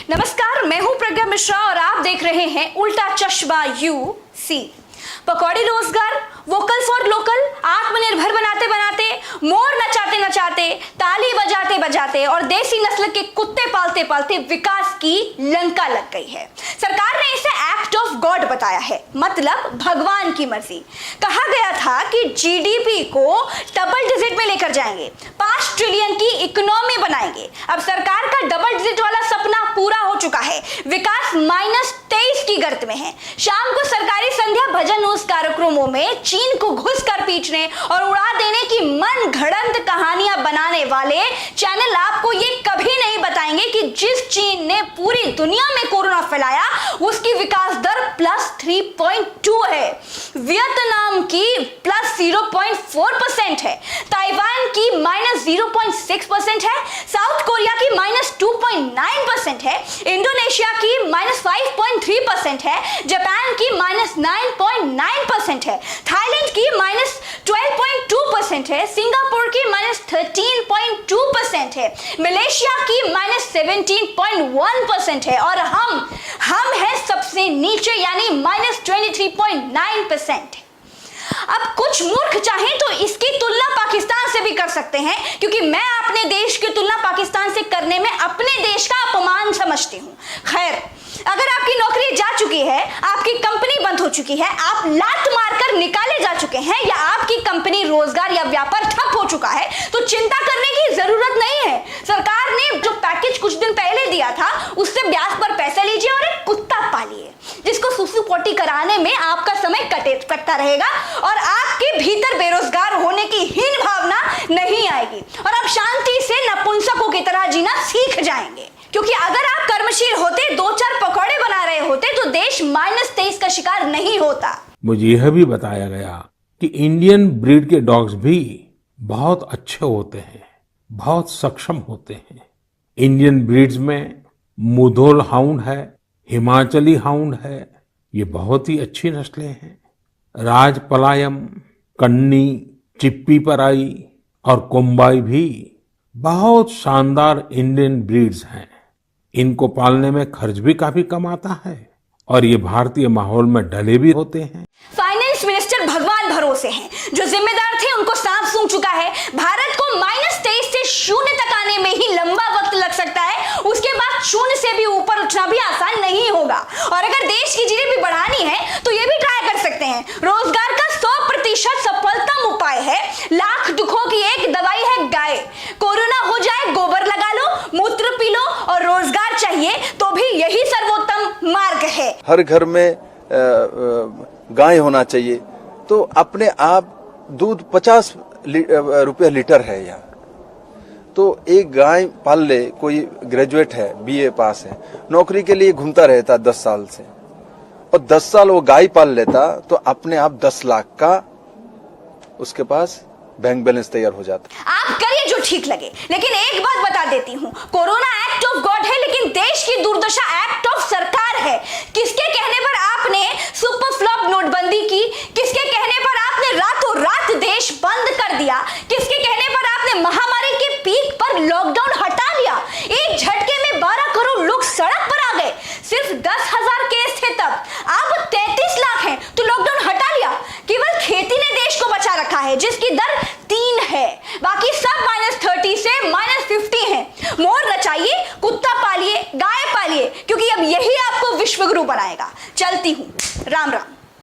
नमस्कार, मैं हूं प्रज्ञा मिश्रा और आप देख रहे हैं उल्टा चश्मा यूसी। पकौड़ी रोजगार, वोकल फॉर लोकल, आत्मनिर्भर बनाते बनाते, मोर नचाते नचाते, ताली बजाते बजाते और देसी नस्ल के कुत्ते पालते पालते विकास की लंका लग गई है। सरकार ने इसे एक्ट ऑफ गॉड बताया है, मतलब भगवान की मर्जी। कहा गया था कि जीडीपी को डबल डिजिट में लेकर जाएंगे, 5 ट्रिलियन की इकोनॉमी बनाएंगे। अब सरकार का डबल डिजिट वाला सपना पूरा हो चुका है। विकास -23 की गर्त में है। शाम को सरकारी संध्या भजन उस कार्यक्रमों में चीन को घुसकर पीटने और उड़ा देने की मन घड़ंत कहानियां बनाने वाले चैनल आपको ये कभी नहीं बताएंगे कि जिस चीन ने पूरी दुनिया में कोरोना फैलाया उसकी विकास दर +3.2 है, वियतनाम की +0.4% है, ताइवान की -0.6% है, साउथ कोरिया की -2.9% है, इंडोनेशिया की -5.3% है, जापान की -9.9% है, थाईलैंड की -12.2% है, सिंगापुर की -13.2% है, मलेशिया की -17.1% है और हम हैं सबसे नीचे यानी -23.9%। अब कुछ मूर्ख चाहें तो इसकी तुलना पाकिस्तान से भी कर सकते हैं, क्योंकि मैं अपने देश की तुलना पाकिस्तान से करने में अपने देश का अपमान समझती हूं। खैर, अगर आपकी नौकरी जा चुकी है, आपकी कंपनी बंद हो चुकी है, आप लात मारकर निकाले जा चुके हैं या आपकी कंपनी, रोजगार या व्यापार ठप हो चुका है, तो चिंता करने की जरूरत नहीं है। सरकार ने जो पैकेज कुछ दिन पहले दिया था उससे ब्याज पर पैसा लीजिए और एक कुत्ता पालिए, जिसको सुसु पोटी कराने में आपका समय कटता रहेगा और आपके भीतर बेरोजगार होने की हीन भावना नहीं आएगी और आप शांति से नपुंसकों की तरह जीना सीख जाएंगे। क्योंकि अगर आप कर्मशील होते, 2-4 पकौड़े बना रहे होते तो देश -23 का शिकार नहीं होता। मुझे यह भी बताया गया कि इंडियन ब्रीड के डॉग्स भी बहुत अच्छे होते हैं, बहुत सक्षम होते हैं। इंडियन ब्रीड्स में मुधोल हाउंड है, हिमाचली हाउंड है, ये बहुत ही अच्छी नस्लें हैं। राजपलायम, कन्नी, चिप्पी पराई और कोम्बाई भी बहुत शानदार इंडियन ब्रीड्स हैं। इनको पालने में खर्च भी काफी कम आता है और ये भारतीय माहौल में ढले भी होते हैं। फाइनेंस मिनिस्टर भगवान भरोसे हैं, जो जिम्मेदार थे उनको सांप सूंघ चुका है। भारत को -23 से 0 तक आने में ही लंबा वक्त लग सकता है, उसके बाद 0 से भी ऊपर उठना भी आसान नहीं होगा। और अगर देश की जीडीपी बढ़ानी है तो ये भी ट्राई कर सकते हैं। रोजगार का 100% सफलतम उपाय है, लाख दुखों की एक दवाई है गाय। कोरोना हो जाए, गोबर लगा लो, मूत्र पी लो और रोजगार चाहिए तो भी यही सर्वोत्तम मार्ग है। हर घर में गाय होना चाहिए, तो अपने आप दूध 50 रुपये लीटर है यहाँ, तो एक गाय पाल ले। कोई ग्रेजुएट है, बीए पास है, नौकरी के लिए घूमता रहता 10 साल से, और 10 साल वो गाय पाल लेता तो अपने आप 10 लाख का उसके पास बैंक बैलेंस तैयार हो जाता। आप करिए जो ठीक लगे, लेकिन एक बात बता देती हूँ, कोरोना एक्ट ऑफ गॉड है लेकिन देश की दुर्दशा एक्ट ऑफ सरकार है। किसके कहने पर आपने सुपर फ्लॉप नोटबंदी की? किसके कहने पर आपने रातों रात देश बंद कर दिया? किसके कहने पर आपने महामारी के पीक पर लॉकडाउन हटा लिया? एक झटके में 12 करोड़ लोग सड़क पर आ गए। सिर्फ 10,000 केस थे तब, अब 33 लाख हैं तो लॉकडाउन हटा लिया। केवल खेती ने देश को बचा रखा है, जिसकी दर 3 है, बाकी सब -30 से -50 है। मोर नचाइए, कुत्ता पालिए, गाय पालिए, क्योंकि अब यही आपको विश्वगुरु बनाएगा। चलती हूं, राम राम।